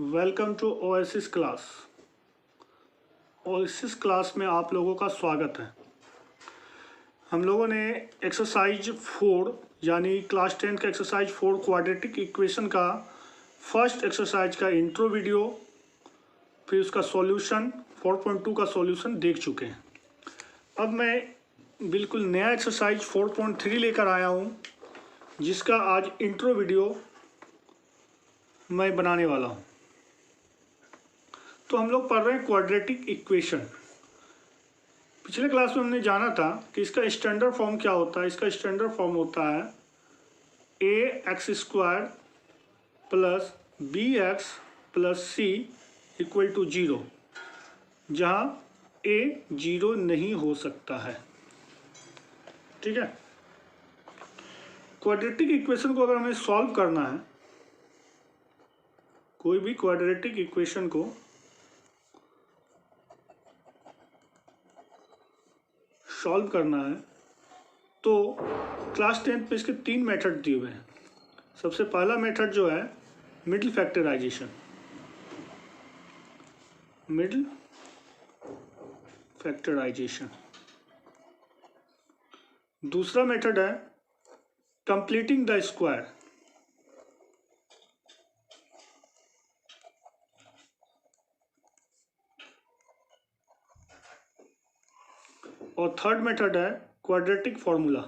Welcome to Oasis class. Oasis class में आप लोगों का स्वागत है। हम लोगों ने एक्सरसाइज 4 यानी क्लास 10 का एक्सरसाइज 4 क्वाड्रेटिक इक्वेशन का फर्स्ट एक्सरसाइज का इंट्रो वीडियो, फिर उसका सॉल्यूशन 4.2 का सॉल्यूशन देख चुके हैं। अब मैं बिल्कुल नया एक्सरसाइज 4.3 लेकर आया हूँ, जिसका आज इंट्रो वीडियो मैं बनाने वाला हूँ। तो हम लोग पढ़ रहे हैं क्वाड्रेटिक इक्वेशन। पिछले क्लास में हमने जाना था कि इसका स्टैंडर्ड फॉर्म क्या होता है। इसका स्टैंडर्ड फॉर्म होता है ax² plus bx plus c equal to 0, जहाँ a 0 नहीं हो सकता है। ठीक है। क्वाड्रेटिक इक्वेशन को अगर हमें सॉल्व करना है, कोई भी क्वाड्रेटिक इक्वेशन को सॉल्व करना है, तो क्लास 10 पे इसके 3 मेथड दिए हुए हैं। सबसे पहला मेथड जो है मिडिल फैक्टराइजेशन, मिडिल फैक्टराइजेशन। दूसरा मेथड है कंप्लीटिंग द स्क्वायर, और थर्ड मेथड है क्वाड्रेटिक फॉर्मूला।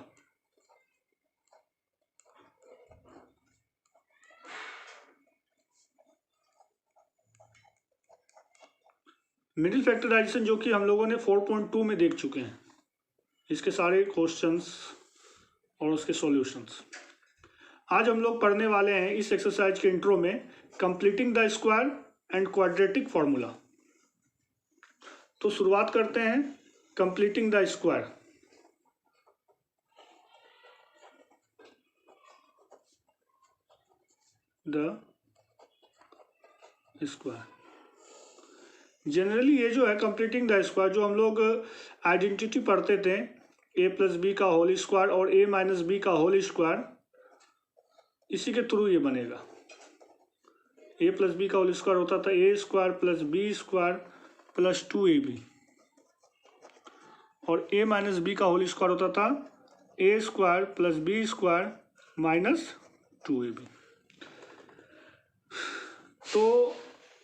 मिडिल फैक्टराइजेशन जो कि हम लोगों ने 4.2 में देख चुके हैं, इसके सारे क्वेश्चंस और उसके सॉल्यूशंस। आज हम लोग पढ़ने वाले हैं इस एक्सरसाइज के इंट्रो में completing the square and quadratic formula. तो शुरुआत करते हैं completing the square. The square generally ये जो है कंप्लीटिंग द स्क्वायर, जो हम लोग आइडेंटिटी पढ़ते थे a प्लस बी का होल स्क्वायर और a माइनस बी का होल स्क्वायर, इसी के थ्रू ये बनेगा। a प्लस बी का होल स्क्वायर होता था a square plus B square plus 2ab, और a माइनस बी का होल स्क्वायर होता था a square plus B square minus 2ab। तो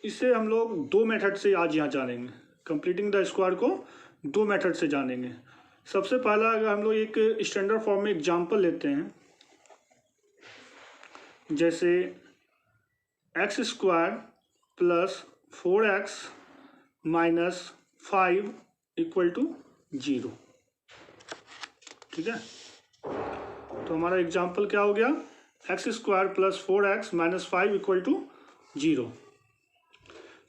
इसे हम लोग दो मेथड से आज यहाँ जानेंगे। कंप्लीटिंग द स्क्वायर को दो मेथड से जानेंगे। सबसे पहला, अगर हम लोग एक स्टैंडर्ड फॉर्म में एग्जांपल लेते हैं, जैसे x² plus 4x minus 5 equal to 0। ठीक है। तो हमारा एग्जांपल क्या हो गया, x² plus 4x minus 5 equal to 0।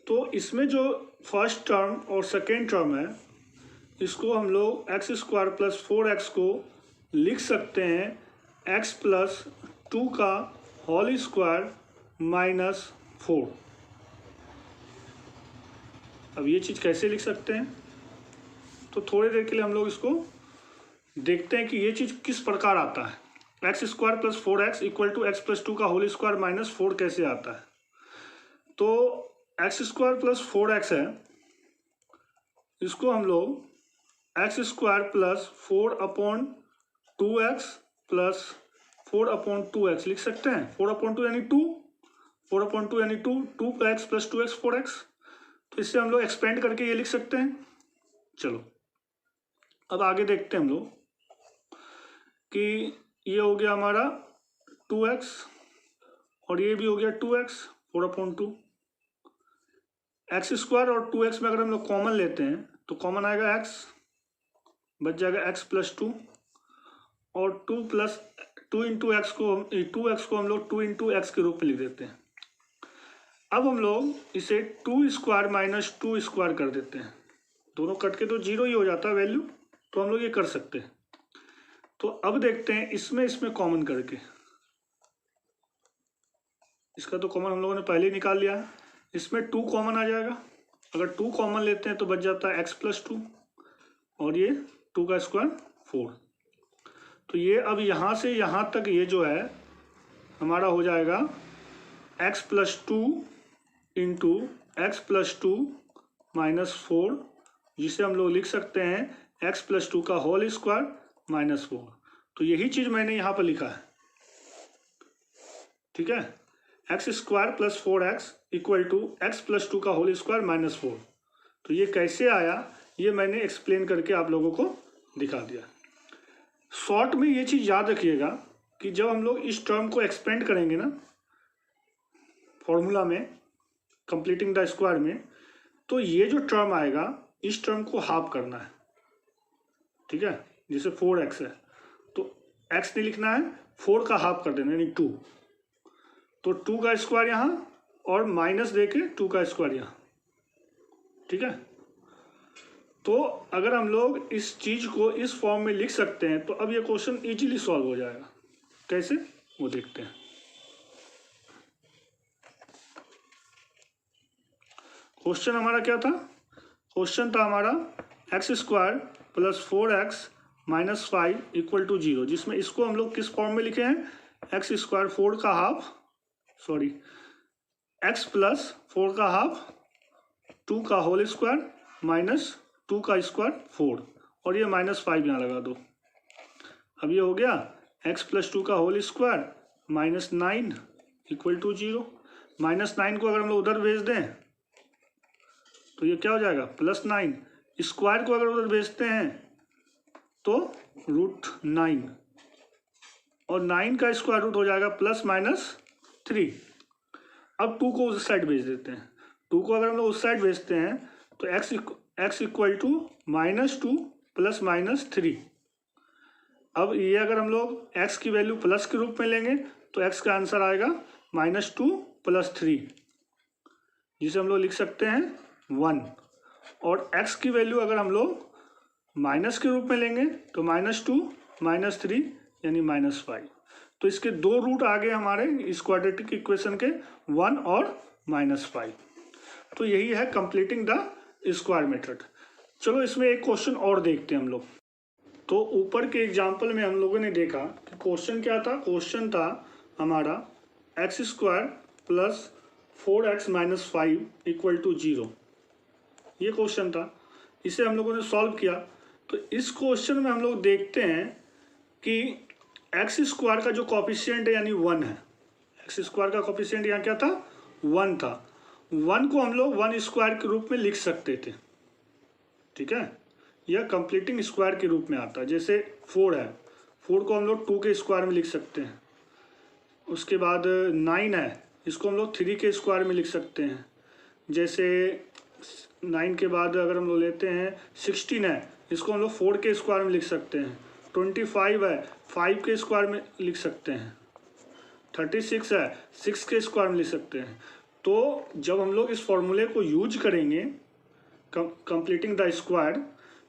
तो इसमें जो फर्स्ट टर्म और सेकेंड टर्म है, इसको हम लोग x² प्लस 4x को लिख सकते हैं x प्लस 2 का होल स्क्वायर माइनस 4। अब ये चीज़ कैसे लिख सकते हैं, तो थोड़ी देर के लिए हम लोग इसको देखते हैं कि ये चीज़ किस प्रकार आता है। x² plus 4x equal to x plus 2 का होल स्क्वायर माइनस 4 कैसे आता है। तो x² प्लस 4x है, इसको हम लोग x² plus 4/2x plus 4/2x लिख सकते हैं। 4/2 यानी 2, 4/2 यानी 2, 2x प्लस 2x 4x। तो इससे हम लोग एक्सपेंड करके ये लिख सकते हैं। चलो अब आगे देखते हैं हम लोग कि ये हो गया हमारा 2x और ये भी हो गया 2x 4/2। x² और 2x में अगर हम लोग कॉमन लेते हैं तो कॉमन आएगा x, बच जाएगा x प्लस 2, और 2 इंटू एक्स को 2x को हम लोग 2 इंटू एक्स के रूप में लिख देते हैं। अब हम लोग इसे 2² माइनस 2² कर देते हैं। दोनों कट के तो 0 ही हो जाता है वैल्यू, तो हम लोग ये कर सकते हैं। तो अब देखते हैं इसमें कॉमन करके, इसका तो कॉमन हम लोगों ने पहले ही निकाल लिया है। इसमें 2 कॉमन आ जाएगा। अगर 2 कॉमन लेते हैं तो बच जाता है x प्लस 2, और ये 2 का स्क्वायर 4। तो ये अब यहाँ से यहाँ तक ये जो है हमारा हो जाएगा x plus 2 into x plus to minus four, जिसे हम लोग लिख सकते हैं एक्स प्लस टू का होल स्क्वायर माइनस फोर। तो यही चीज़ मैंने यहाँ पर लिखा है, ठीक है, X square plus four X equal to X plus two का होल स्क्वायर माइनस फोर। तो ये कैसे आया ये मैंने एक्सप्लेन करके आप लोगों को दिखा दिया। शॉर्ट में ये चीज़ याद रखिएगा कि जब हम लोग इस टर्म को एक्सपेंड करेंगे ना फॉर्मूला में कंप्लीटिंग द स्क्वायर में, तो ये जो टर्म आएगा इस टर्म को हाफ करना है, ठीक है। जैसे 4x है तो x नहीं लिखना है, 4 का हाफ कर देना यानी 2। तो 2 का स्क्वायर यहाँ और माइनस दे के 2 का स्क्वायर यहाँ, ठीक है। तो अगर हम लोग इस चीज़ को इस फॉर्म में लिख सकते हैं तो अब ये क्वेश्चन इजीली सॉल्व हो जाएगा। कैसे वो देखते हैं। क्वेश्चन हमारा क्या था? क्वेश्चन था हमारा X square plus 4x minus 5 equal to 0, जिसमें इसको हम लोग किस फॉर्म में लिखे हैं? एक्स स्क्वायर 4 का हाफ, सॉरी एक्स प्लस 4 का हाफ 2 का होल स्क्वायर माइनस 2 का स्क्वायर 4, और ये माइनस 5 यहाँ लगा दो। अब ये हो गया x प्लस 2 का whole square minus 9 equal to 0। Minus 9 को अगर हम लोग उधर भेज दें तो ये क्या हो जाएगा? प्लस 9। स्क्वायर को अगर उधर भेजते हैं तो रूट 9, और 9 का स्क्वायर रूट हो जाएगा प्लस माइनस 3। अब 2 को उस साइड भेज देते हैं। 2 को अगर हम लोग उस साइड भेजते हैं तो x equal to minus 2 plus minus 3। अब ये अगर हम लोग x की वैल्यू प्लस के रूप में लेंगे तो x का आंसर आएगा माइनस 2 प्लस 3, जिसे हम लोग लिख सकते हैं 1। और x की वैल्यू अगर हम लोग माइनस के रूप में लेंगे तो माइनस 2 माइनस 3 यानी माइनस 5। तो इसके दो रूट आ गए हमारे इस क्वाड्रेटिक इक्वेशन के, 1 और माइनस 5। तो यही है कंप्लीटिंग द स्क्वायर मेथड। चलो इसमें एक क्वेश्चन और देखते हैं हम लोग। तो ऊपर के एग्जाम्पल में हम लोगों ने देखा कि क्वेश्चन क्या था? क्वेश्चन था हमारा X square plus 4x minus 5 equal to 0, ये क्वेश्चन था। इसे हम लोगों ने सॉल्व किया। तो इस क्वेश्चन में हम लोग देखते हैं कि एक्स स्क्वायर का जो कॉफिशिएंट है यानी 1 है। एक्स स्क्वायर का कॉफिशिएंट यहाँ क्या था? 1 था। 1 को हम लोग 1 स्क्वायर के रूप में लिख सकते थे, ठीक है। यह कंप्लीटिंग स्क्वायर के रूप में आता है। जैसे 4 है, 4 को हम लोग 2 के स्क्वायर में लिख सकते हैं। उसके बाद 9 है, इसको हम लोग 3 के स्क्वायर में लिख सकते हैं। जैसे 9 के बाद अगर हम लोग लेते हैं 16 है, इसको हम लोग 4 के स्क्वायर में लिख सकते हैं। 25 है, 5 के स्क्वायर में लिख सकते हैं। 36 है, 6 के स्क्वायर में लिख सकते हैं। तो जब हम लोग इस फॉर्मूले को यूज करेंगे कंप्लीटिंग द स्क्वायर,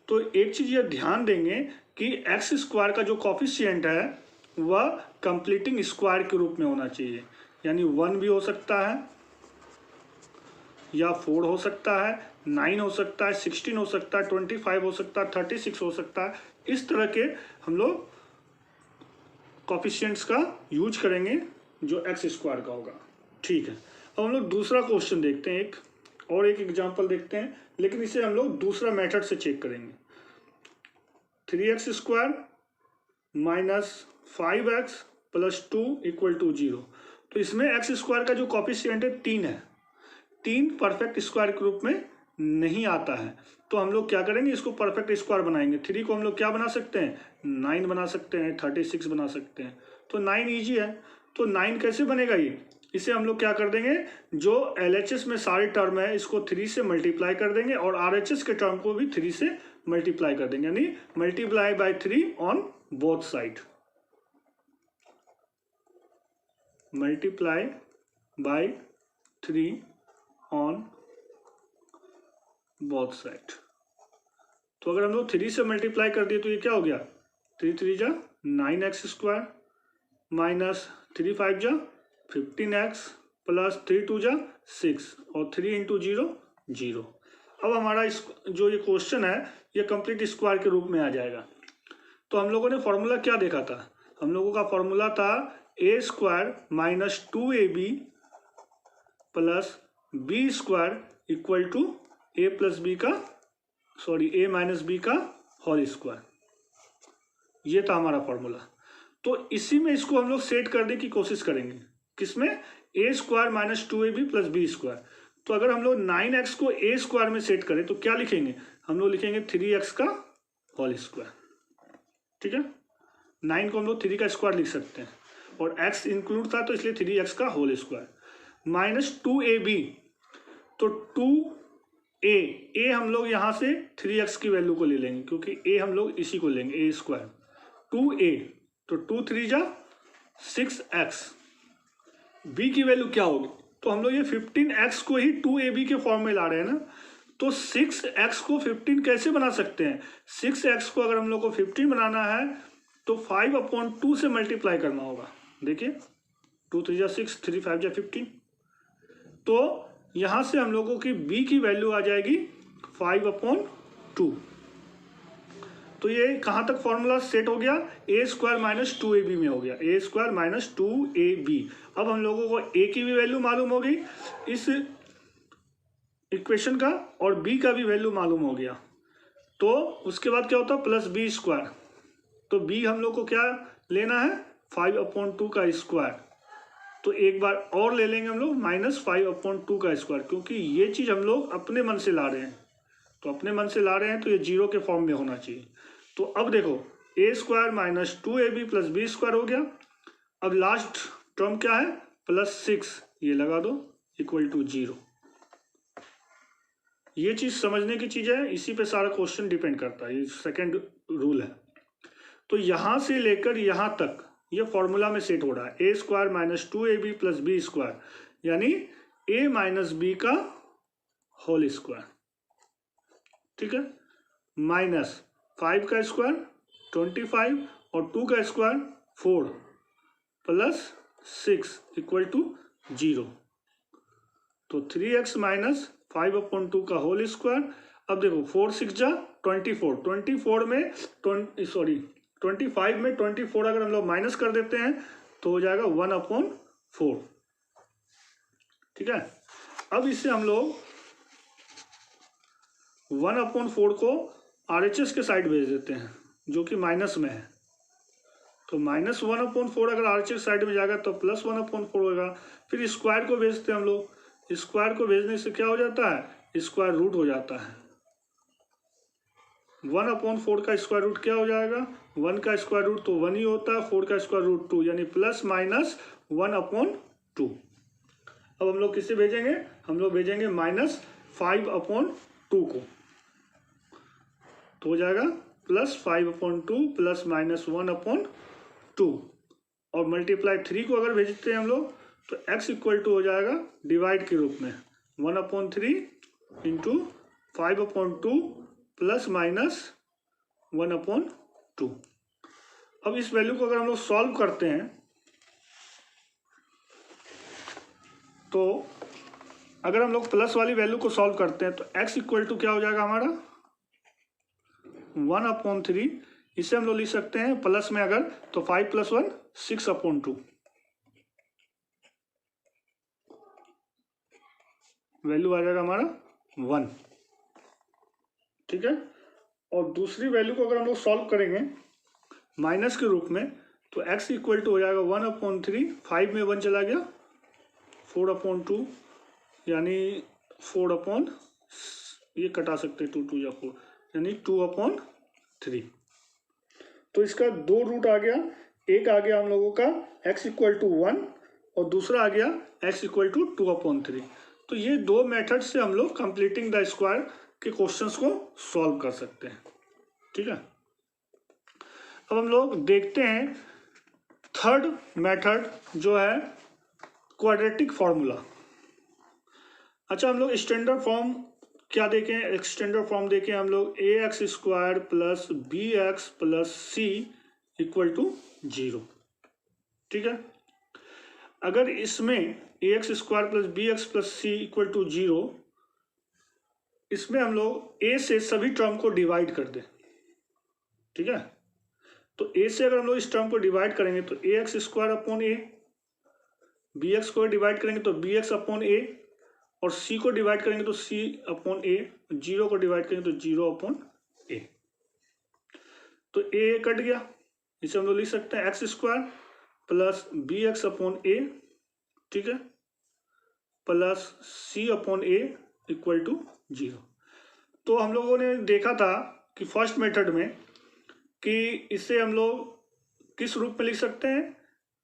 तो एक चीज़ ये ध्यान देंगे कि एक्स स्क्वायर का जो कॉफिशिएंट है वह कंप्लीटिंग स्क्वायर के रूप में होना चाहिए। यानी 1 भी हो सकता है या 4 हो सकता है, 9 हो सकता है, 16 हो सकता है, 25 हो सकता है, 36 हो सकता है। इस तरह के हम लोग कॉफिशिएंट्स का यूज करेंगे जो एक्स स्क्वायर का होगा, ठीक है। अब हम लोग दूसरा क्वेश्चन देखते हैं, एक एग्जांपल देखते हैं, लेकिन इसे हम लोग दूसरा मेथड से चेक करेंगे। 3x square minus 5x plus 2 equal to 0। तो इसमें एक्स स्क्वायर का जो कॉफिशिएंट है 3 है। 3 परफेक्ट स्क्वायर के रूप में नहीं आता है। तो हम लोग क्या करेंगे? इसको परफेक्ट स्क्वायर बनाएंगे। 3 को हम लोग क्या बना सकते हैं? 9 बना सकते हैं, 36 बना सकते हैं। तो 9 ईजी है। तो 9 कैसे बनेगा ये? इसे हम लोग क्या कर देंगे, जो LHS में सारे टर्म है इसको 3 से मल्टीप्लाई कर देंगे और RHS के टर्म को भी 3 से मल्टीप्लाई कर देंगे, यानी multiply by 3 on both side. Multiply by 3 on both side. तो अगर हम लोग 3 से मल्टीप्लाई कर दिए तो ये क्या हो गया? 3 3 जा 9x स्क्वायर माइनस 3 5 जा 15x प्लस 3 2 जा 6 और 3 इंटू 0 0। अब हमारा इस जो ये क्वेश्चन है ये कंप्लीट स्क्वायर के रूप में आ जाएगा। तो हम लोगों ने फॉर्मूला क्या देखा था? हम लोगों का फॉर्मूला था a square minus 2ab plus B square equal to A plus B का ए माइनस बी का होल स्क्वायर। ये था हमारा फॉर्मूला। तो इसी में इसको हम लोग सेट करने की कोशिश करेंगे, किसमें, a square minus 2ab plus B square. तो अगर हम लोग 9x को ए स्क्वायर में सेट करें तो क्या लिखेंगे, हम लोग लिखेंगे 3x का होल स्क्वायर। ठीक है, 9 को हम लोग 3 का स्क्वायर लिख सकते हैं और x इंक्लूड था तो इसलिए 3x का होल स्क्वायर माइनस 2ab। तो 2a हम लोग यहाँ से 3x की वैल्यू को ले लेंगे क्योंकि a हम लोग इसी को लेंगे, a स्क्वायर 2a, तो 2 3 जा 6x। b की वैल्यू क्या होगी, तो हम लोग ये 15x को ही 2ab के फॉर्म में ला रहे हैं ना, तो 6x को 15 कैसे बना सकते हैं, 6x को अगर हम लोग को 15 बनाना है तो 5/2 से मल्टीप्लाई करना होगा। देखिए 2 3 जा 6, 3 5 जा 15। तो यहाँ से हम लोगों की b की वैल्यू आ जाएगी 5/2। तो ये कहाँ तक फॉर्मूला सेट हो गया, ए स्क्वायर माइनस 2ab में हो गया, ए स्क्वायर माइनस 2ab। अब हम लोगों को a की भी वैल्यू मालूम हो गई इस इक्वेशन का और b का भी वैल्यू मालूम हो गया। तो उसके बाद क्या होता है, प्लस बी स्क्वायर। तो b हम लोग को क्या लेना है, 5/2 का स्क्वायर। तो एक बार और ले लेंगे हम लोग माइनस 5/2 का स्क्वायर, क्योंकि ये चीज़ हम लोग अपने मन से ला रहे हैं। तो अपने मन से ला रहे हैं तो ये 0 के फॉर्म में होना चाहिए। तो अब देखो a square minus 2ab plus B square हो गया। अब लास्ट टर्म क्या है, +6, ये लगा दो इक्वल टू 0। ये चीज़ समझने की चीज़ है, इसी पे सारा क्वेश्चन डिपेंड करता है, ये सेकंड रूल है। तो यहाँ से लेकर यहाँ तक ये फॉर्मूला में सेट हो रहा है, a square minus 2ab plus B square, यानी a माइनस बी का होल स्क्वायर। ठीक है, माइनस 5 का स्क्वायर 25 और 2 का स्क्वायर 4 प्लस 6 इक्वल टू 0। तो 3x माइनस 5/2 का होल स्क्वायर। अब देखो 4 6 जा 24, 24 में 25 में 24 अगर हम लोग माइनस कर देते हैं तो हो जाएगा 1/4। ठीक है, अब इससे हम लोग 1/4 को RHS के साइड भेज देते हैं जो कि माइनस में है। तो -1/4 अगर RHS साइड में जाएगा तो +1/4 होगा। फिर स्क्वायर को भेजते हैं हम लोग, स्क्वायर को भेजने से क्या हो जाता है, स्क्वायर रूट हो जाता है। 1/4 का स्क्वायर रूट क्या हो जाएगा, 1 का स्क्वायर रूट तो 1 ही होता है, 4 का स्क्वायर रूट 2, यानी +-1/2। अब हम लोग किसे भेजेंगे, हम लोग भेजेंगे -5/2 को। तो हो जाएगा +5/2 प्लस -1/2 और मल्टीप्लाई 3 को अगर भेजते हैं हम लोग तो x इक्वल टू हो जाएगा डिवाइड के रूप में 1/3 इंटू 5/2 प्लस -1/2। अब इस वैल्यू को अगर हम लोग सॉल्व करते हैं तो अगर हम लोग प्लस वाली वैल्यू को सॉल्व करते हैं तो x इक्वल टू क्या हो जाएगा हमारा 1/3। इसे हम लोग लिख सकते हैं प्लस में अगर तो 5 + 1 6/2 वैल्यू आ जाएगा हमारा 1। ठीक है, और दूसरी वैल्यू को अगर हम लोग सॉल्व करेंगे माइनस के रूप में तो x इक्वल टू हो जाएगा 1/3, 5 में 1 चला गया 4/2, यानी 4 ये कटा सकते 2 2 या 4 यानी 2/3। तो इसका 2 रूट आ गया, एक आ गया हम लोगों का x इक्वल टू 1 और दूसरा आ गया x इक्वल टू 2/3। तो ये दो मेथड से हम लोग कंप्लीटिंग द स्क्वायर के क्वेश्चंस को सॉल्व कर सकते हैं। ठीक है, अब हम लोग देखते हैं थर्ड मेथड जो है क्वाड्रेटिक फॉर्मूला। अच्छा, हम लोग स्टैंडर्ड फॉर्म क्या देखें, स्टैंडर्ड फॉर्म देखें हम लोग ax² plus bx plus c equal to 0। ठीक है, अगर इसमें ax² plus bx plus c equal to 0, इसमें हम लोग a से सभी टर्म को डिवाइड कर दें। ठीक है, तो a से अगर हम लोग इस टर्म को डिवाइड करेंगे तो ax² अपॉन a, bx को डिवाइड करेंगे तो bx अपॉन a और c को डिवाइड करेंगे तो c अपॉन a, 0 को डिवाइड करेंगे तो 0 अपॉन a। तो a कट गया, इसे हम लोग लिख सकते हैं X square plus B X upon a, ठीक है, plus c upon a equal to 0। तो हम लोगों ने देखा था कि फर्स्ट मेथड में कि इसे हम लोग किस रूप में लिख सकते हैं,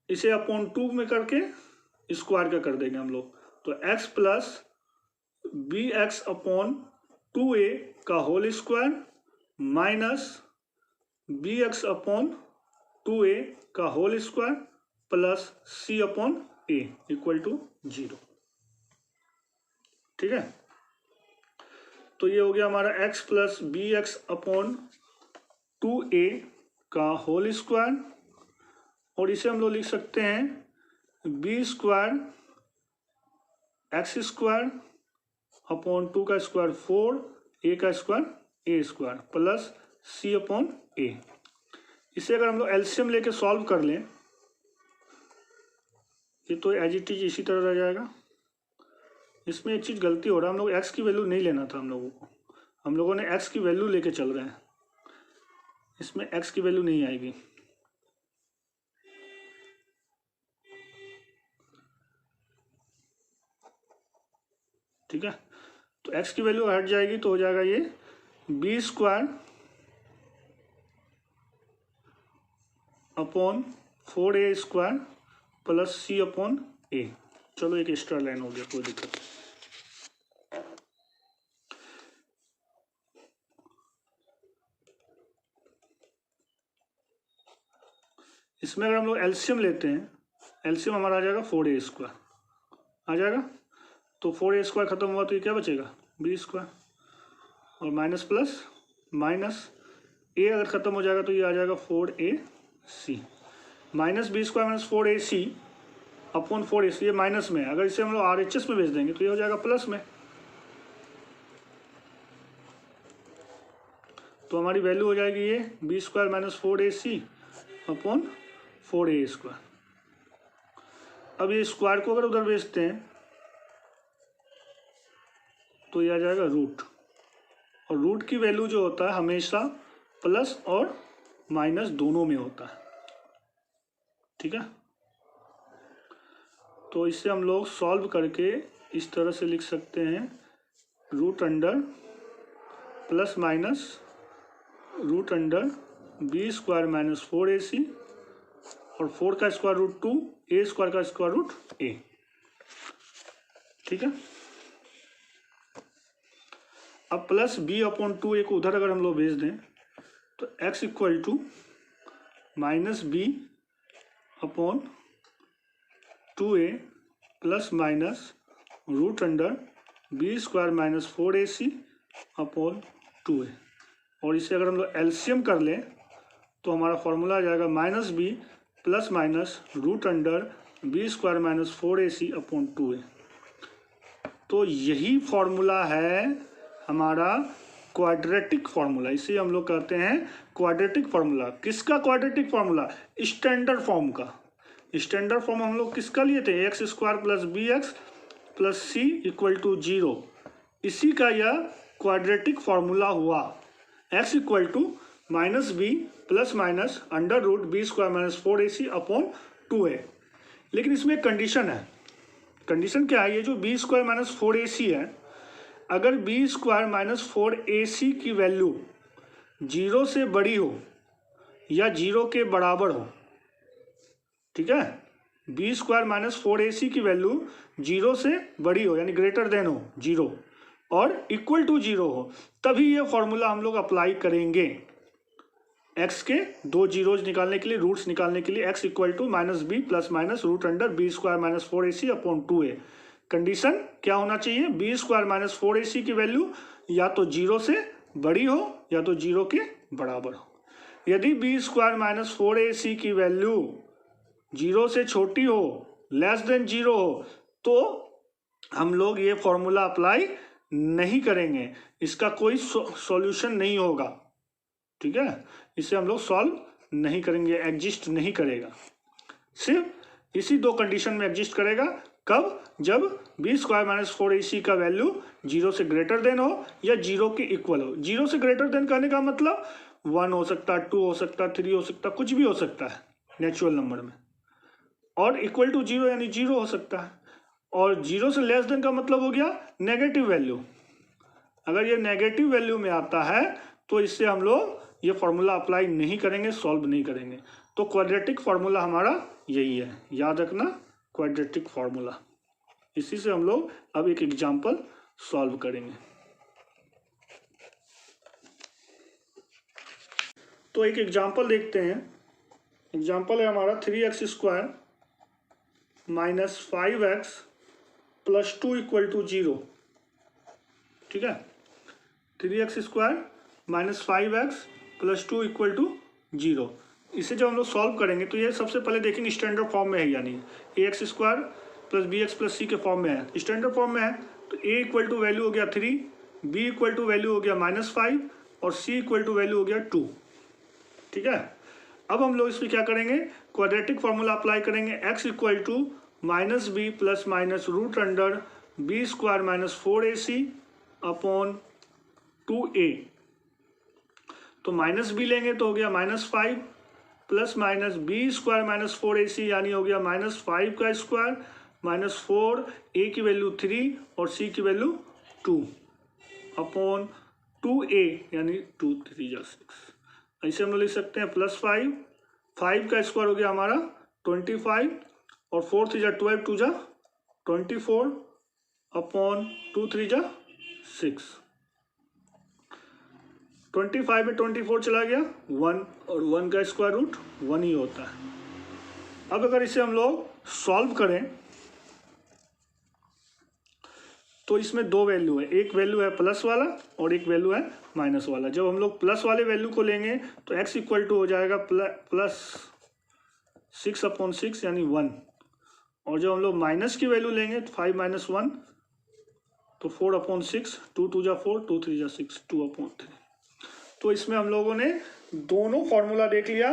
इसे अपॉन 2 में करके स्क्वायर का कर देंगे हम लोग। तो x plus B X upon 2a का whole square minus B X upon 2a का whole square plus c upon a equal to 0, ठीक है। तो ये हो गया हमारा x plus B X upon 2a का होल स्क्वायर, और इसे हम लोग लिख सकते हैं B square X square upon 2 का स्क्वायर 4, a का square a square plus c upon a। इसे अगर हम लोग एलसीएम लेके सॉल्व कर लें, ये तो एज इट इज इसी तरह रह जाएगा। इसमें एक चीज़ गलती हो रहा है, हम लोग x की वैल्यू नहीं लेना था, हम लोगों ने x की वैल्यू लेके चल रहे हैं, इसमें x की वैल्यू नहीं आएगी। ठीक है, तो x की वैल्यू हट जाएगी तो हो जाएगा ये B square upon 4a square plus c upon a। चलो एक एक्स्ट्रा लाइन हो गया, कोई दिक्कत नहीं। इसमें अगर हम लोग एलसीएम लेते हैं, एलसीएम हमारा आ जाएगा 4a स्क्वायर आ जाएगा, तो 4a स्क्वायर खत्म हुआ तो ये क्या बचेगा बी स्क्वायर, और माइनस प्लस माइनस a अगर खत्म हो जाएगा तो ये आ जाएगा 4ac minus B square minus 4ac upon 4ac, ये माइनस में है, अगर इसे हम लोग RHS में भेज देंगे तो ये हो जाएगा प्लस में। तो हमारी वैल्यू हो जाएगी ये B square minus 4ac upon 4a square. अब ये स्क्वायर को अगर उधर भेजते हैं तो ये आ जाएगा रूट, और रूट की वैल्यू जो होता है हमेशा प्लस और माइनस दोनों में होता है, ठीक है। तो इसे हम लोग सॉल्व करके इस तरह से लिख सकते हैं root under plus minus root under B square minus 4ac और 4 का स्क्वायर रूट 2, a स्क्वायर का स्क्वायर रूट a, ठीक है। अब प्लस b अपॉन 2a को उधर अगर हम लोग भेज दें तो x equal to minus B upon 2a plus minus root under B square minus 4ac upon 2a, और इसे अगर हम लोग एलसीएम कर लें तो हमारा फॉर्मूला आ जाएगा minus B plus minus root under B square minus 4ac upon 2a। तो यही फॉर्मूला है हमारा क्वाड्रेटिक फार्मूला, इसे हम लोग कहते हैं क्वाड्रेटिक फार्मूला। किसका क्वाड्रेटिक फार्मूला? स्टैंडर्ड फॉर्म का। स्टैंडर्ड फॉर्म हम लोग किसका लिए थे? X square plus B X plus C equal to 0। इसी का यह क्वाड्रेटिक फार्मूला हुआ, X equal to minus B plus minus under root B square minus 4ac upon 2a। लेकिन इसमें एक कंडीशन है। कंडीशन क्या है? ये जो बी स्क्वायर माइनस 4ac है, अगर बी स्क्वायर माइनस 4ac की वैल्यू 0 से बड़ी हो या 0 के बराबर हो, ठीक है, बी स्क्वायर माइनस 4ac की वैल्यू 0 से बड़ी हो यानी ग्रेटर देन हो 0 और इक्वल टू 0 हो, तभी ये फॉर्मूला हम लोग अप्लाई करेंगे x के दो जीरोज निकालने के लिए, रूट्स निकालने के लिए। x equal to minus B plus minus root under B square minus 4ac upon 2a। Condition क्या होना चाहिए? बी स्क्वायर माइनस 4ac की वैल्यू या तो 0 से बड़ी हो या तो 0 के बराबर हो। यदि बी स्क्वायर माइनस 4ac की वैल्यू 0 से छोटी हो, लेस देन 0 हो, तो हम लोग ये फॉर्मूला अप्लाई नहीं करेंगे, इसका कोई सॉल्यूशन नहीं होगा, ठीक है। इसे हम लोग सॉल्व नहीं करेंगे, एग्जिस्ट नहीं करेगा, सिर्फ इसी दो कंडीशन में एग्जिस्ट करेगा। कब? जब बी स्क्वायर माइनस 4ac का वैल्यू 0 से ग्रेटर देन हो या 0 के इक्वल हो। 0 से ग्रेटर देन कहने का मतलब 1 हो सकता है, 2 हो सकता है, 3 हो सकता है, कुछ भी हो सकता है नेचुरल नंबर में, और इक्वल टू 0 यानी 0 हो सकता है। और 0 से लेस देन का मतलब हो गया नेगेटिव वैल्यू। अगर ये नेगेटिव वैल्यू में आता है तो इससे हम लोग ये फॉर्मूला अप्लाई नहीं करेंगे, सॉल्व नहीं करेंगे। तो क्वाड्रेटिक फार्मूला हमारा यही है, याद रखना, क्वाड्रेटिक फार्मूला। इसी से हम लोग अब एक एग्जांपल सॉल्व करेंगे। तो एक एग्जांपल देखते हैं। एग्जांपल है हमारा 3x square minus 5x plus 2 equal to 0। ठीक है, 3x square minus 5x plus 2 equal to 0। इसे जब हम लोग सॉल्व करेंगे तो ये सबसे पहले देखेंगे स्टैंडर्ड फॉर्म में है या नहीं। ax square plus bx plus c के फॉर्म में है, स्टैंडर्ड फॉर्म में है। तो a इक्वल टू वैल्यू हो गया 3, b इक्वल टू वैल्यू हो गया -5 और c इक्वल टू वैल्यू हो गया 2। ठीक है, अब हम लोग इसमें क्या करेंगे, क्वाड्रेटिक फार्मूला अप्लाई करेंगे। x equal to minus B plus minus root under B square minus 4ac upon 2a। तो माइनस बी लेंगे तो हो गया -5 plus minus B square minus 4ac यानी हो गया -5 का स्क्वायर माइनस 4, a की वैल्यू 3 और c की वैल्यू 2 अपॉन 2a यानी 2 3 जा 6। ऐसे हम लोग लिख सकते हैं +5, 5 का स्क्वायर हो गया हमारा 25 और 4 3 जा 12, 2 जा 24 अपॉन 2 3 जा 6। 25 में 24 चला गया 1 और 1 का स्क्वायर रूट 1 ही होता है। अब अगर इसे हम लोग सॉल्व करें तो इसमें दो वैल्यू है, एक वैल्यू है प्लस वाला और एक वैल्यू है माइनस वाला। जब हम लोग प्लस वाले वैल्यू को लेंगे तो x इक्वल टू हो जाएगा प्लस 6 अपॉन 6 यानी 1, और जब हम लोग माइनस की वैल्यू लेंगे तो 5 माइनस 1 तो 4 अपॉन 6, 2 2 जा 4, 2 3 जा 6, 2 अपॉन 3। तो इसमें हम लोगों ने दोनों फॉर्मूला देख लिया,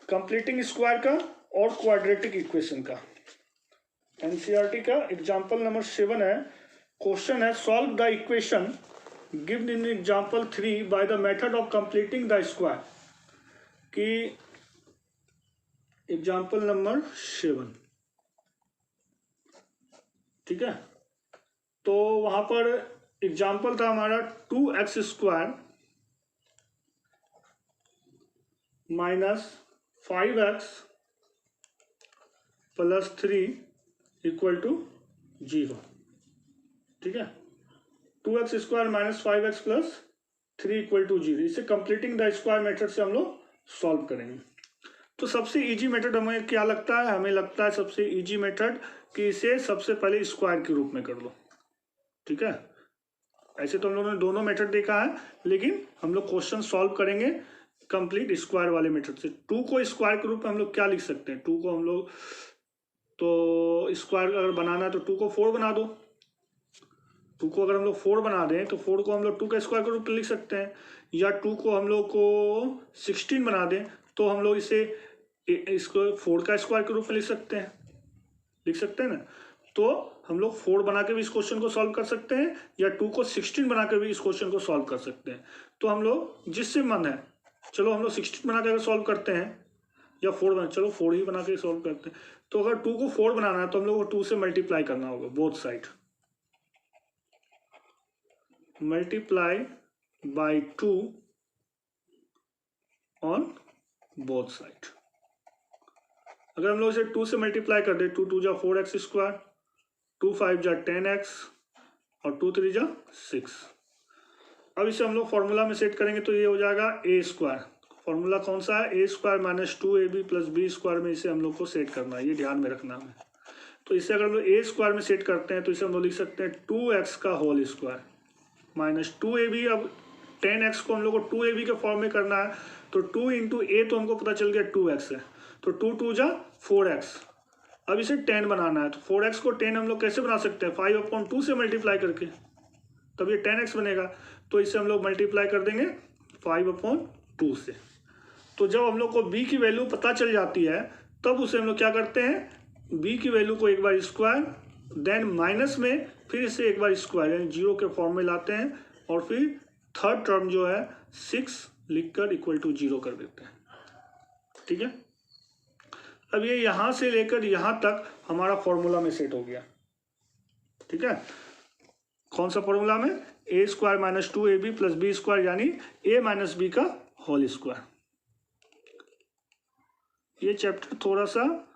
कंप्लीटिंग स्क्वायर का और क्वाड्रेटिक इक्वेशन का। एनसीईआरटी का एग्जांपल नंबर 7 है। क्वेश्चन है solve the equation given in example 3 bye the method of completing the square. कि एग्जांपल नंबर 7, ठीक है। तो वहां पर एग्जांपल था हमारा 2x square minus 5x plus 3 equal to 0। ठीक है, 2x square minus 5x plus 3 equal to 0। इसे कंप्लीटिंग द स्क्वायर मेथड से हम लोग सॉल्व करेंगे। तो सबसे इजी मेथड हमें क्या लगता है, हमें लगता है सबसे इजी मेथड कि इसे सबसे पहले स्क्वायर के रूप में कर लो। ठीक है, ऐसे तो हम लोगों ने दोनों मेथड देखा है, लेकिन हम लोग क्वेश्चन सॉल्व करेंगे कंप्लीट स्क्वायर वाले मेथड से। 2 को स्क्वायर के रूप में हम लोग क्या लिख सकते हैं, 2 को हम लोग तो स्क्वायर अगर बनाना है तो 2 को 4 बना दो। 2 को अगर हम लोग 4 बना दें तो 4 को हम लोग 2 का स्क्वायर के रूप में लिख सकते हैं, या 2 को हम लोग को 16 बना दें तो हम लोग इसको 4 का स्क्वायर के रूप में लिख सकते हैं ना। तो हम लोग 4 बना के भी इस क्वेश्चन को सॉल्व कर सकते हैं, या 2 को 16 बना के भी इस क्वेश्चन को सॉल्व कर सकते हैं। तो हम लोग जिससे मन है, चलो हम लोग 16 बना के सॉल्व करते हैं, या 4 बना, चलो 4 ही बना के सॉल्व करते हैं। तो अगर 2 को 4 बनाना है तो हम लोग को 2 से मल्टीप्लाई करना होगा both side, multiply by 2 on both side. अगर हम लोग इसे 2 से मल्टीप्लाई कर दे, 2 2 जा 4x स्क्वायर, 2 5 जा 10x और 2 3 जा 6। अब इसे हम लोग फॉर्मूला में सेट करेंगे तो ये हो जाएगा a स्क्वायर। फॉर्मूला कौन सा है, a square minus 2ab plus b square में इसे हम लोग को सेट करना है, ये ध्यान में रखना है। तो इसे अगर हम लोग a स्क्वायर में सेट करते हैं तो इसे हम लोग लिख सकते हैं 2x का होल स्क्वायर माइनस 2ab। अब 10x को हम लोग को 2ab के फॉर्म में करना है, तो 2 इंटू a तो हमको पता चल गया 2x है, तो 2 2 जा 4x। अब इसे 10 बनाना है, तो 4x को 10 हम लोग कैसे बना सकते हैं, 5 अपॉन 2 से मल्टीप्लाई करके, तब ये 10x बनेगा। तो इसे हम लोग मल्टीप्लाई कर देंगे 5 अपॉन 2 से। तो जब हम लोग को b की वैल्यू पता चल जाती है तब उसे हम लोग क्या करते हैं, b की वैल्यू को एक बार स्क्वायर देन माइनस में फिर इसे एक बार स्क्वायर यानी 0 के फॉर्म में लाते हैं और फिर थर्ड टर्म जो है 6 लिखकर इक्वल टू 0 कर देते हैं। ठीक है, अब ये यहाँ से लेकर यहाँ तक हमारा फॉर्मूला में सेट हो गया। ठीक है, कौन सा फॉर्मूला में? A square minus 2ab plus B square यानी a माइनस बी का होल स्क्वायर। ये चैप्टर थोड़ा सा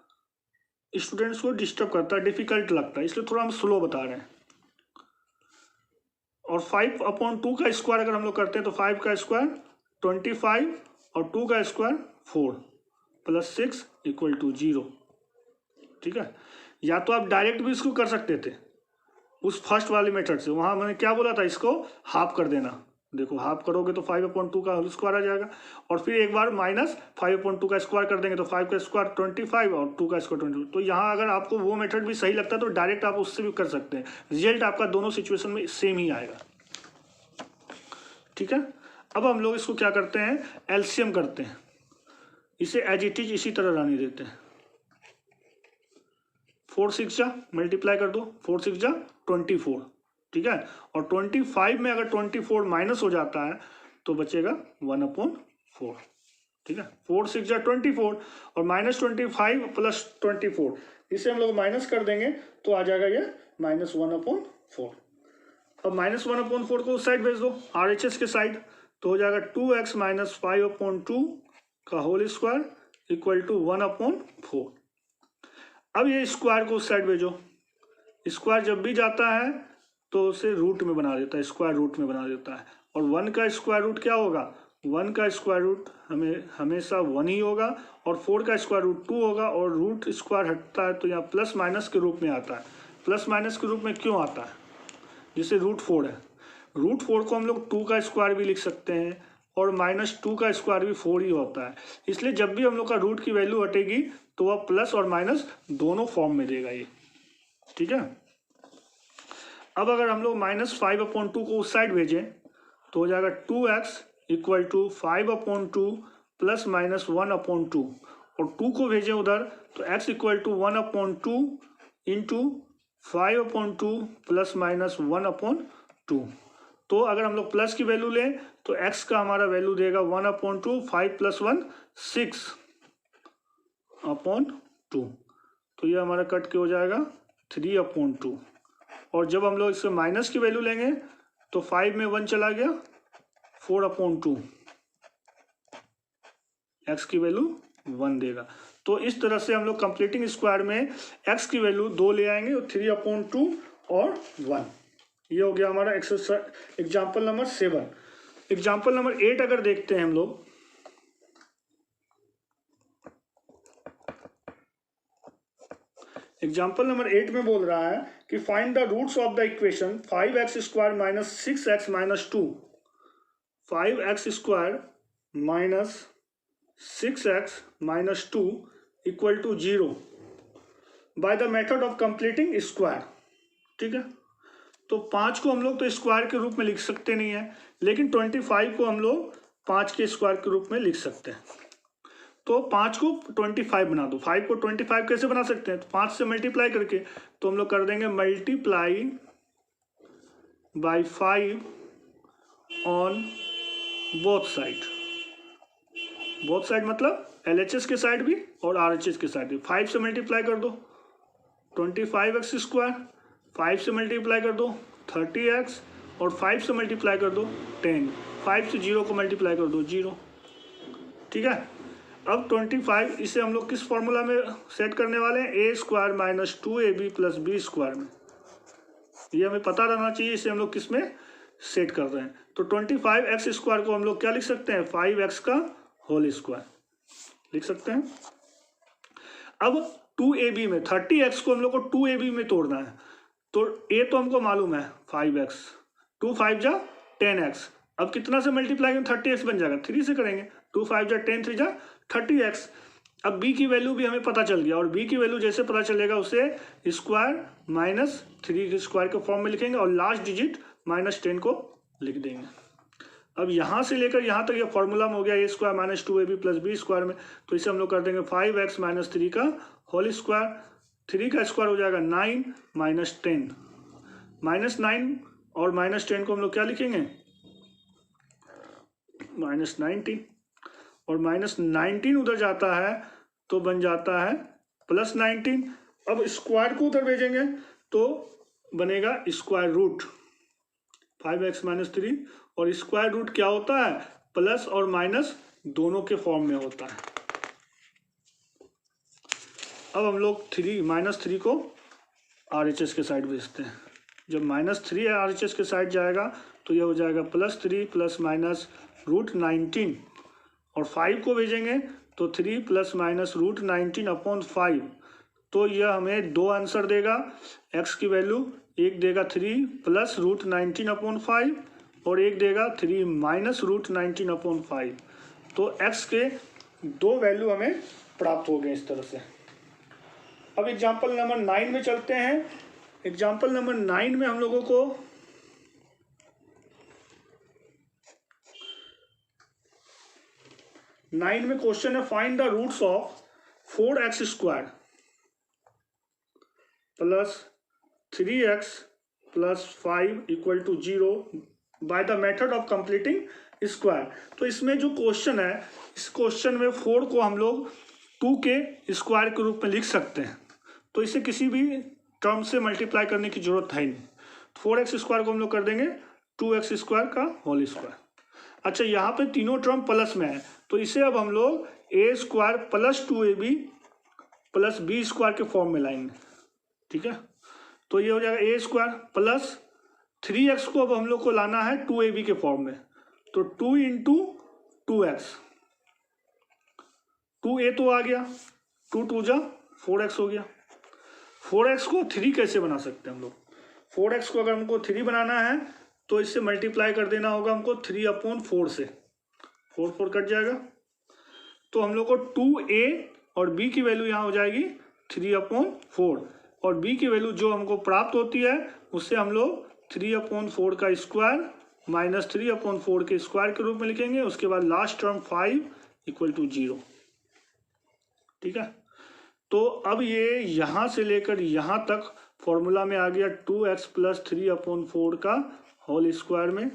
स्टूडेंट्स को डिस्टर्ब करता है, डिफिकल्ट लगता है, इसलिए थोड़ा हम स्लो बता रहे हैं। और 5/2 का स्क्वायर अगर हम लोग करते हैं तो 5 का स्क्वायर 25 और 2 का स्क्वायर 4 प्लस 6 इक्वल टू 0। ठीक है, या तो आप डायरेक्ट भी इसको कर सकते थे उस फर्स्ट वाले मेथड से। वहाँ मैंने क्या बोला था, इसको हाफ कर देना। देखो हाफ करोगे तो 5/2 का होल स्क्वायर आ जाएगा और फिर एक बार माइनस 5/2 का स्क्वायर कर देंगे तो 5 का स्क्वायर 25 और 2 का स्क्वायर 22। तो यहाँ अगर आपको वो मेथड भी सही लगता है तो डायरेक्ट आप उससे भी कर सकते हैं, रिजल्ट आपका दोनों सिचुएशन में सेम ही आएगा। ठीक है, अब हम लोग इसको क्या करते हैं, एलसीएम करते हैं, इसे एज इट इज इसी तरह रहने देते हैं। 4 6 जा मल्टीप्लाई कर दो, 4 6 जा 24। ठीक है, और 25 में अगर 24 माइनस हो जाता है तो बचेगा 1/4। ठीक है, 4 6 जा 24 और माइनस 25 प्लस 24, इसे हम लोग माइनस कर देंगे तो आ जाएगा ये -1/4। अब -1/4 को उस साइड भेज दो RHS के साइड, तो हो जाएगा 2x माइनस 5/2 का होल स्क्वायर इक्वल टू 1/4। अब ये स्क्वायर को उस साइड भेजो, स्क्वायर जब भी जाता है तो उसे रूट में बना देता है, स्क्वायर रूट में बना देता है। और 1 का स्क्वायर रूट क्या होगा, 1 का स्क्वायर रूट हमेशा 1 ही होगा और 4 का स्क्वायर रूट 2 होगा और रूट स्क्वायर हटता है तो यहाँ प्लस माइनस के रूप में आता है। प्लस माइनस के रूप में क्यों आता है, जिसे √4 है, √4 को हम लोग 2 का स्क्वायर भी लिख सकते हैं और -2 का स्क्वायर भी 4 ही होता है। इसलिए जब भी हम लोग का रूट की वैल्यू हटेगी तो वह प्लस और माइनस दोनों फॉर्म में देगा ये। ठीक है, अब अगर हम लोग -5/2 को उस साइड भेजें तो हो जाएगा 2x equal to 5/2 plus minus 1/2 और 2 को भेजें उधर तो x equal to 1/2 into 5/2 plus minus 1/2। तो अगर हम लोग प्लस की वैल्यू लें तो x का हमारा वैल्यू देगा 1/2, 5 + 1 6/2। तो ये हमारा कट के हो जाएगा 3/2। और जब हम लोग इससे माइनस की वैल्यू लेंगे तो 5 में 1 चला गया 4/2, x की वैल्यू 1 देगा। तो इस तरह से हम लोग कंप्लीटिंग स्क्वायर में x की वैल्यू 2 ले आएंगे और 3/2 और 1। ये हो गया हमारा exercise example number 7। Example number 8 अगर देखते हैं हम लोग, एग्जाम्पल नंबर 8 में बोल रहा है कि find the roots of the equation 5x square minus 6x minus 2, 5x square minus 6x minus 2 equal to 0 by the method of completing square. ठीक है, तो 5 को हम लोग तो स्क्वायर के रूप में लिख सकते नहीं है, लेकिन 25 को हम लोग 5 के स्क्वायर के रूप में लिख सकते हैं। तो 5 को 25 बना दो। 5 को 25 कैसे बना सकते हैं, तो 5 से मल्टीप्लाई करके, तो हम लोग कर देंगे multiply by 5 on both side. Both side मतलब LHS के साइड भी और RHS के साइड भी। 5 से मल्टीप्लाई कर दो 25x स्क्वायर, 5 से मल्टीप्लाई कर दो 30x और 5 से मल्टीप्लाई कर दो 10। 5 से 0 को मल्टीप्लाई कर दो 0। ठीक है, अब 25 इसे हम लोग किस फॉर्मूला में सेट करने वाले हैं, a square minus 2ab plus B square में। ये हमें पता रहना चाहिए इसे हम लोग किस में सेट कर रहे हैं। तो 25x स्क्वायर को हम लोग क्या लिख सकते हैं, 5x का होल स्क्वायर लिख सकते हैं। अब 2ab में 30x को हम लोग को 2ab में तोड़ना है, तो a तो हमको मालूम है 5x, 2 5 जा 10x। अब कितना से मल्टीप्लाई करेंगे, 30x बन जाएगा, 3 से करेंगे, 2 5 जा 10 3 जा 30x। अब b की वैल्यू भी हमें पता चल गया और b की वैल्यू जैसे पता चलेगा उसे स्क्वायर माइनस 3 के स्क्वायर के फॉर्म में लिखेंगे और लास्ट डिजिट -10 को लिख देंगे। अब यहाँ से लेकर यहाँ तक ये फॉर्मूला में हो गया a square minus 2ab plus B square में, तो इसे हम लोग कर देंगे 5x माइनस 3 का होल स्क्वायर 3 का स्क्वायर हो जाएगा 9 माइनस 10, -9 और -10 को हम लोग क्या लिखेंगे, -19, और -19 उधर जाता है तो बन जाता है +19। अब स्क्वायर को उधर भेजेंगे तो बनेगा स्क्वायर रूट 5x - 3, और स्क्वायर रूट क्या होता है, प्लस और माइनस दोनों के फॉर्म में होता है। अब हम लोग -3 को RHS के साइड भेजते हैं। जब -3 RHS के साइड जाएगा तो यह हो जाएगा +3 प्लस माइनस √19, और 5 को भेजेंगे तो 3 प्लस माइनस √19/5। तो यह हमें 2 आंसर देगा। x की वैल्यू एक देगा 3 प्लस √19/5 और एक देगा 3 माइनस √19/5। तो x के 2 वैल्यू हमें प्राप्त हो गए इस तरह से। अब एग्जाम्पल नंबर 9 में चलते हैं। एग्जाम्पल नंबर 9 में हम लोगों को क्वेश्चन है find the roots of 4x² plus 3x plus 5 = 0 by the method of completing square. तो इसमें जो क्वेश्चन है, इस क्वेश्चन में 4 को हम लोग 2 के स्क्वायर के रूप में लिख सकते हैं, तो इसे किसी भी टर्म से मल्टीप्लाई करने की जरूरत है नहीं। 4x² को हम लोग कर देंगे 2x² का होल स्क्वायर। अच्छा, यहाँ पे तीनों टर्म प्लस में है, तो इसे अब हम लोग a² plus 2ab plus b² के फॉर्म में लाएंगे। ठीक है, तो ये हो जाएगा a² प्लस 3x को अब हम लोग को लाना है 2ab के फॉर्म में, तो 2 × 2x, 2a तो आ गया, 2 × 2 = 4x हो गया। 4x को 3 कैसे बना सकते हैं हम लोग, 4x को अगर हमको 3 बनाना है तो इससे मल्टीप्लाई कर देना होगा हमको 3/4 से, 4 कट जाएगा, तो हम लोग को 2a और b की वैल्यू यहाँ हो जाएगी 3/4, और b की वैल्यू जो हमको प्राप्त होती है उससे हम लोग 3/4 का स्क्वायर माइनस 3/4 के स्क्वायर के रूप में लिखेंगे। उसके बाद लास्ट टर्म 5 = 0। ठीक है, तो अब ये यहाँ से लेकर यहाँ तक फॉर्मूला में आ गया 2x प्लस 3/4 का होल स्क्वायर में,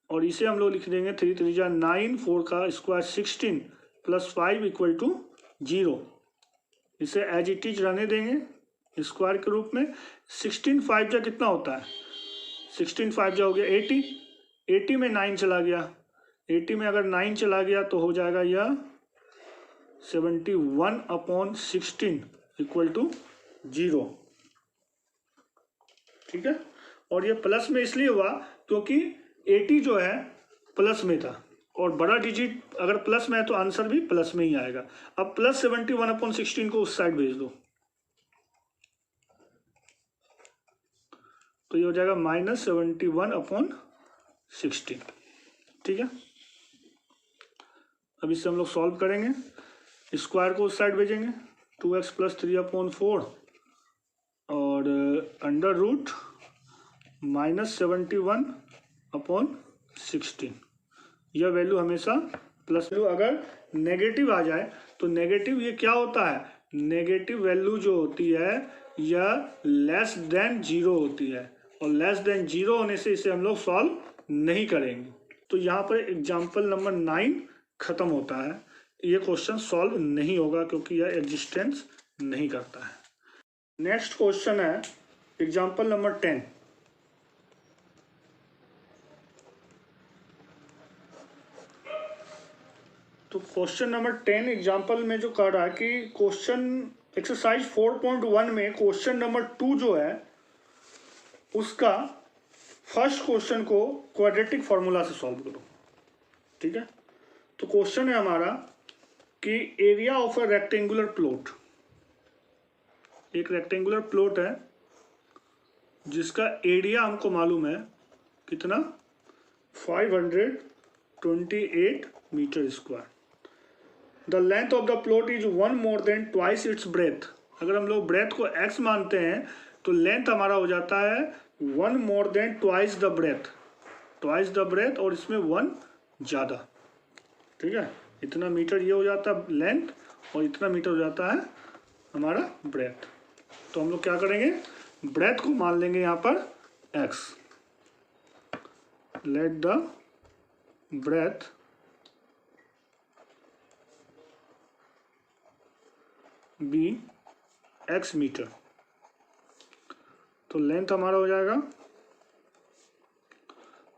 और इसे हम लोग लिख देंगे 3 × 3 = 9, 4 का स्क्वायर 16 प्लस 5 = 0। इसे एज इट इज रहने देंगे स्क्वायर के रूप में। 16 5 जा कितना होता है, 16 5 जा हो गया 80, 80 में 9 चला गया, 80 में अगर 9 चला गया तो हो जाएगा यह 71/16 = 0। ठीक है, और ये प्लस में इसलिए हुआ क्योंकि 80 जो है प्लस में था, और बड़ा डिजिट अगर प्लस में है तो आंसर भी प्लस में ही आएगा। अब प्लस 71/16 को उस साइड भेज दो, तो ये हो जाएगा -71/16। ठीक है, अब इससे हम लोग सॉल्व करेंगे, स्क्वायर को उस साइड भेजेंगे, 2x प्लस 3/4 और अंडर रूट -71/16। यह वैल्यू हमेशा प्लस वैल्यू अगर नेगेटिव आ जाए तो नेगेटिव ये क्या होता है, नेगेटिव वैल्यू जो होती है यह लेस देन 0 होती है, और लेस देन 0 होने से इसे हम लोग सॉल्व नहीं करेंगे। तो यहाँ पर एग्जाम्पल नंबर 9 खत्म होता है। ये क्वेश्चन सॉल्व नहीं होगा क्योंकि यह एग्जिस्टेंस नहीं करता है। नेक्स्ट क्वेश्चन है एग्जाम्पल नंबर 10। तो क्वेश्चन नंबर 10 एग्जाम्पल में जो कर रहा है कि क्वेश्चन एक्सरसाइज 4.1 में क्वेश्चन नंबर 2 जो है उसका फर्स्ट क्वेश्चन को क्वाड्रेटिक फॉर्मूला से सॉल्व करो। ठीक है, तो क्वेश्चन है हमारा कि area of a rectangular plot, एक रेक्टेंगुलर प्लॉट है जिसका एरिया हमको मालूम है कितना, 528 metre square. The length of the plot is 1 more than twice its breadth. अगर हम लोग ब्रेथ को x मानते हैं तो लेंथ हमारा हो जाता है 1 more than twice the breadth, twice the breadth, और इसमें 1 ज़्यादा। ठीक है, इतना मीटर ये हो जाता है लेंथ और इतना मीटर हो जाता है हमारा ब्रेथ। तो हम लोग क्या करेंगे, ब्रेथ को मान लेंगे यहाँ पर x। Let the breadth be x metre. तो लेंथ हमारा हो जाएगा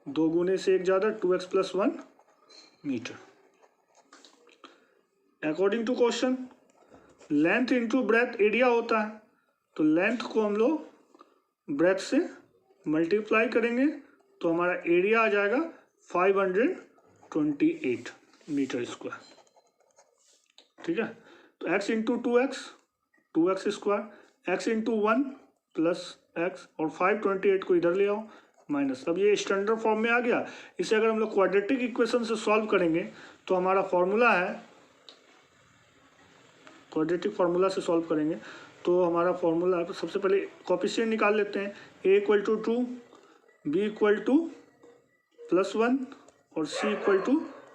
2 गुने से 1 ज़्यादा 2x + 1 metre. According to question length into breadth area होता है, तो लेंथ को हम लोग ब्रेथ से मल्टीप्लाई करेंगे तो हमारा एरिया आ जाएगा 528 मीटर स्क्वायर। ठीक है, तो x into 2x square, x into 1 plus x और 528 को इधर ले आओ माइनस। अब ये स्टैंडर्ड फॉर्म में आ गया। इसे अगर हम लोग क्वाड्रेटिक इक्वेशन से सॉल्व करेंगे तो हमारा फॉर्मूला है, क्वाड्रेटिक फार्मूला से सॉल्व करेंगे तो हमारा फॉर्मूला, सबसे पहले कोएफिशिएंट निकाल लेते हैं। a = 2, b = +1 और c =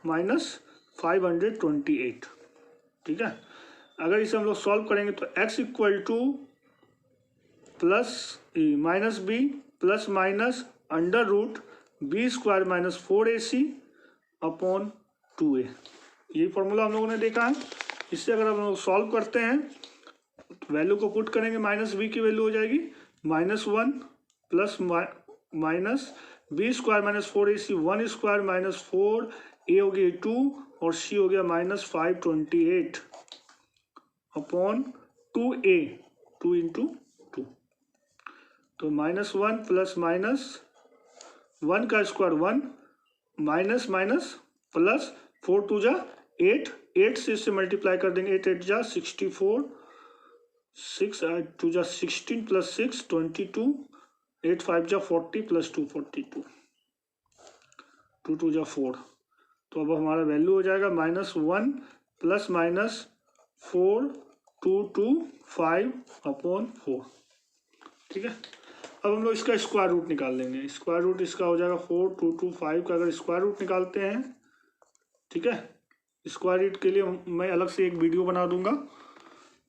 -528। ठीक है, अगर इसे हम लोग सॉल्व करेंगे तो x = +b plus minus √b² - 4ac/2a। यही फॉर्मूला हम लोगों ने देखा है। इससे अगर हम लोग सॉल्व करते हैं तो वैल्यू को पुट करेंगे, -b की वैल्यू हो जाएगी -1 plus minus b² - 4ac 1² - 4, a हो गया 2 और c हो गया -528/2a, 2 × 2। तो -1 प्लस माइनस 1 का स्क्वायर 1 माइनस प्लस 4 × 2 = 8, 8 से इससे मल्टीप्लाई कर देंगे, 8 × 8 = 64, 6 × 2 = 16 + 6 22, 8 × 5 = 40 + 2 42, 2 × 2 = 4। तो अब हमारा वैल्यू हो जाएगा -1 प्लस माइनस 4225/4। ठीक है, अब हम लोग इसका स्क्वायर रूट निकाल लेंगे। स्क्वायर रूट इसका हो जाएगा 4225 का अगर स्क्वायर रूट निकालते हैं। ठीक है, स्क्वायर रूट के लिए मैं अलग से एक वीडियो बना दूंगा,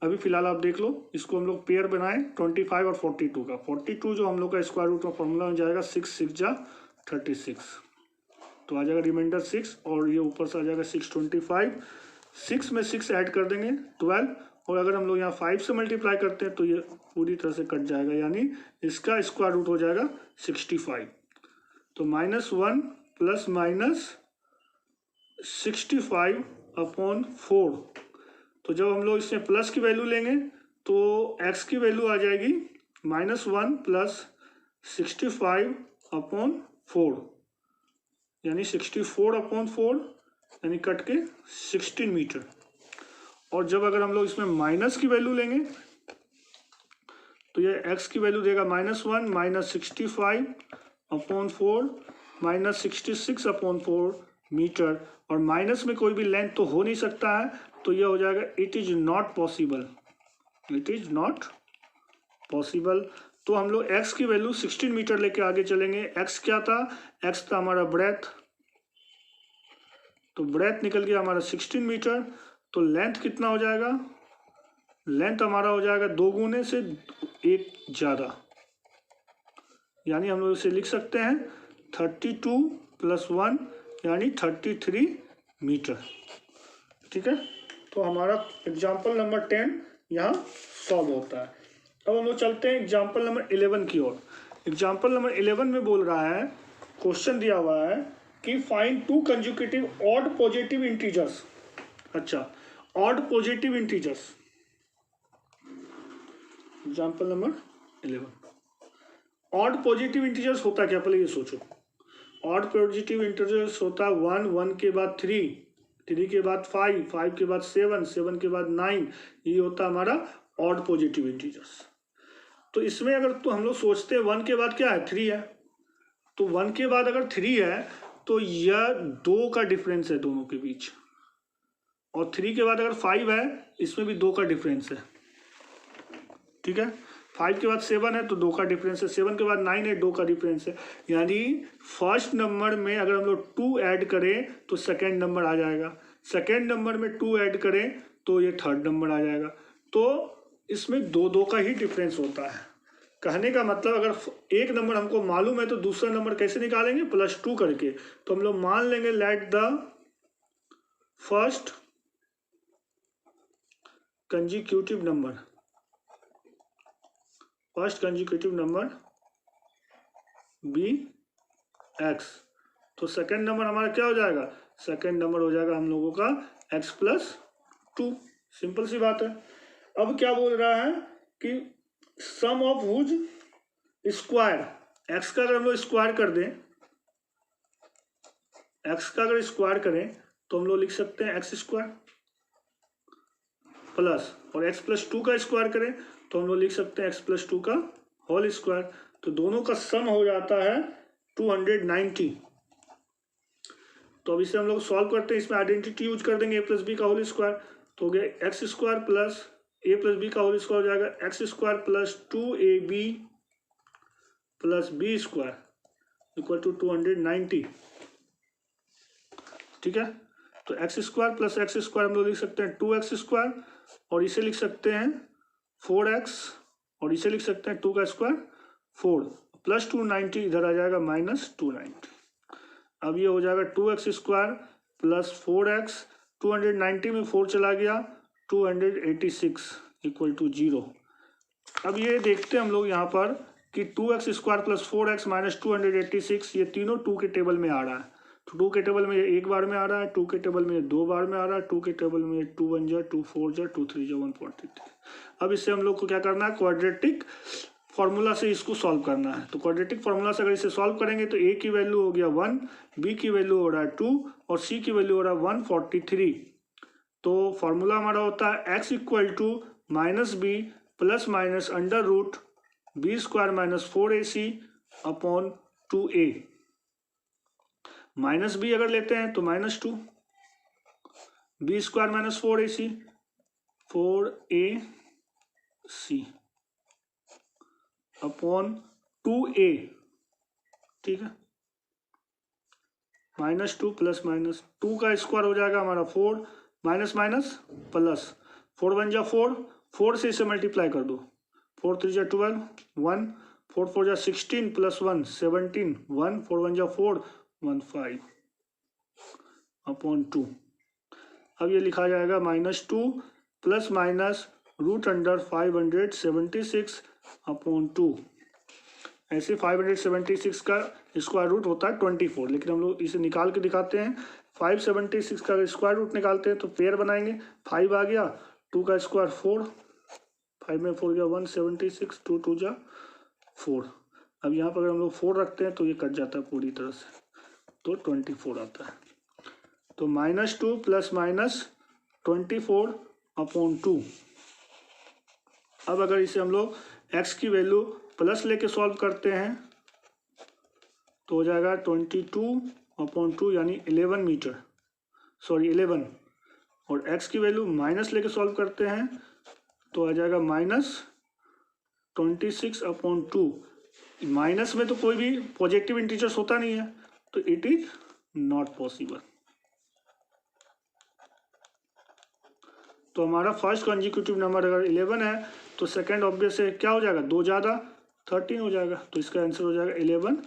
अभी फिलहाल आप देख लो। इसको हम लोग पेयर बनाएं 25 और 42 का। 42 जो हम लोग का स्क्वायर रूट का फॉर्मूला में जाएगा 6 6 × 36, तो आ जाएगा रिमाइंडर 6 और ये ऊपर से आ जाएगा 625। 6 में 6 ऐड कर देंगे 12, और अगर हम लोग यहाँ 5 से मल्टीप्लाई करते हैं तो ये पूरी तरह से कट जाएगा, यानी इसका स्क्वायर रूट हो जाएगा 65। तो -1 प्लस माइनस 65/4। तो जब हम लोग इसमें प्लस की वैल्यू लेंगे तो x की वैल्यू आ जाएगी -1 प्लस 65/4, यानी 64/4, यानी कट के 16 मीटर। और जब अगर हम लोग इसमें माइनस की वैल्यू लेंगे तो ये x की वैल्यू देगा -1 - 65/4 - 66/4 मीटर, और माइनस में कोई भी लेंथ तो हो नहीं सकता है, तो यह हो जाएगा it is not possible, it is not possible. तो हम लोग x की वैल्यू 16 मीटर लेके आगे चलेंगे। x क्या था, x था हमारा ब्रेथ, तो ब्रेथ निकल गया हमारा 16 मीटर। तो लेंथ कितना हो जाएगा, लेंथ हमारा हो जाएगा 2 गुने से 1 ज़्यादा, यानी हम लोग इसे लिख सकते हैं 32 + 1 यानी 33 मीटर। ठीक है, तो हमारा एग्जाम्पल नंबर 10 यहाँ सॉल्व होता है। अब हम लोग चलते हैं एग्जाम्पल नंबर 11 की ओर। एग्जाम्पल नंबर 11 में बोल रहा है, क्वेश्चन दिया हुआ है कि find 2 consecutive odd positive integers. अच्छा, odd positive integers, example number 11। Odd positive integers होता क्या, पहले ये सोचो। ऑड पॉजिटिव इंटीजर्स होता है 1, 1 के बाद 3, 3 के बाद 5, 5 के बाद 7, 7 के बाद 9, ये होता है हमारा ऑड पॉजिटिव इंटीजर्स। तो इसमें अगर तो हम लोग सोचते हैं 1 के बाद क्या है, 3 है, तो 1 के बाद अगर 3 है तो यह 2 का डिफरेंस है दोनों के बीच, और 3 के बाद अगर 5 है इसमें भी 2 का डिफरेंस है। ठीक है, 5 के बाद 7 है तो 2 का डिफरेंस है, 7 के बाद 9 है, 2 का डिफरेंस है, यानी फर्स्ट नंबर में अगर हम लोग 2 ऐड करें तो सेकेंड नंबर आ जाएगा, सेकेंड नंबर में 2 ऐड करें तो ये थर्ड नंबर आ जाएगा। तो इसमें दो दो का ही डिफरेंस होता है। कहने का मतलब अगर एक नंबर हमको मालूम है तो दूसरा नंबर कैसे निकालेंगे, +2 करके। तो हम लोग मान लेंगे let the first consecutive number be x। तो सेकेंड नंबर हमारा क्या हो जाएगा, सेकेंड नंबर हो जाएगा हम लोगों का x+2। सिंपल सी बात है। अब क्या बोल रहा है कि सम ऑफ हुज स्क्वायर, x का अगर हम लोग स्क्वायर कर दें, x का अगर स्क्वायर करें तो हम लोग लिख सकते हैं x² प्लस, और x+2 का स्क्वायर करें तो हम लोग लिख सकते हैं x+2 का होल स्क्वायर। तो दोनों का सम हो जाता है 290। तो अब इसे हम लोग सॉल्व करते हैं, इसमें आइडेंटिटी यूज कर देंगे a+b का होल स्क्वायर। तो हो गया x² प्लस a+b का होल स्क्वायर हो जाएगा x² plus 2ab plus b² equal to 290। ठीक है, तो x² प्लस x² हम लोग लिख सकते हैं 2x², और इसे लिख सकते हैं 4x, और इसे लिख सकते हैं 2 का स्क्वायर 4, प्लस 290 इधर आ जाएगा -290। अब ये हो जाएगा 2x² प्लस 4x, 290 में 4 चला गया 286 इक्वल टू 0। अब ये देखते हैं हम लोग यहाँ पर कि 2x² प्लस 4x माइनस 286, ये तीनों 2 के टेबल में आ रहा है। तो 2 के टेबल में एक बार में आ रहा है, 2 के टेबल में 2 बार में आ रहा है, 2 के टेबल में 2 1 जा 2 4 जा 2 3 जा 143। अब इससे हम लोग को क्या करना है, क्वाड्रेटिक फार्मूला से इसको सॉल्व करना है। तो क्वाड्रेटिक फार्मूला से अगर इसे सॉल्व करेंगे तो a की वैल्यू हो गया 1, b की वैल्यू हो रहा है 2 और c की वैल्यू हो रहा है 143। तो फार्मूला हमारा होता है x equal to -b plus minus under root b² minus 4ac upon 2a। -b अगर लेते हैं तो -2, b² minus 4ac 4ac upon 2a। ठीक है, -2 प्लस माइनस 2 का स्क्वायर हो जाएगा हमारा 4, माइनस माइनस प्लस 4 1 जा 4, 4 से इसे मल्टीप्लाई कर दो, 4 3 जा 12 1, 4 4 जा 16 प्लस 1 17 1, 4 1 जा 4 1 5 अपॉन 2। अब ये लिखा जाएगा -2 plus minus root under 576 upon 2। ऐसे 576 का स्क्वायर रूट होता है 24, लेकिन हम लोग इसे निकाल के दिखाते हैं। 576 का स्क्वायर रूट निकालते हैं तो पेयर बनाएंगे, 5 आ गया, 2 का स्क्वायर 4, 5 में 4 गया 176, 2 2 जा 4। अब यहाँ पर अगर हम लोग 4 रखते हैं तो ये कट जाता है पूरी तरह से, तो 24 आता है। तो -2 प्लस माइनस 24 अपॉन 2। अब अगर इसे हम लोग x की वैल्यू प्लस लेके सॉल्व करते हैं तो हो जाएगा 22 अपॉन 2 यानी 11 मीटर, सॉरी 11। और x की वैल्यू माइनस लेके सॉल्व करते हैं तो आ जाएगा -26 अपॉन 2। माइनस में तो कोई भी पॉजिटिव इंटीजर्स होता नहीं है, तो इट इज नॉट पॉसिबल। तो हमारा फर्स्ट कंजिक्यूटिव नंबर अगर 11 है तो सेकंड ऑब्वियस है क्या हो जाएगा, 2 ज़्यादा 13 हो जाएगा। तो इसका आंसर हो जाएगा 11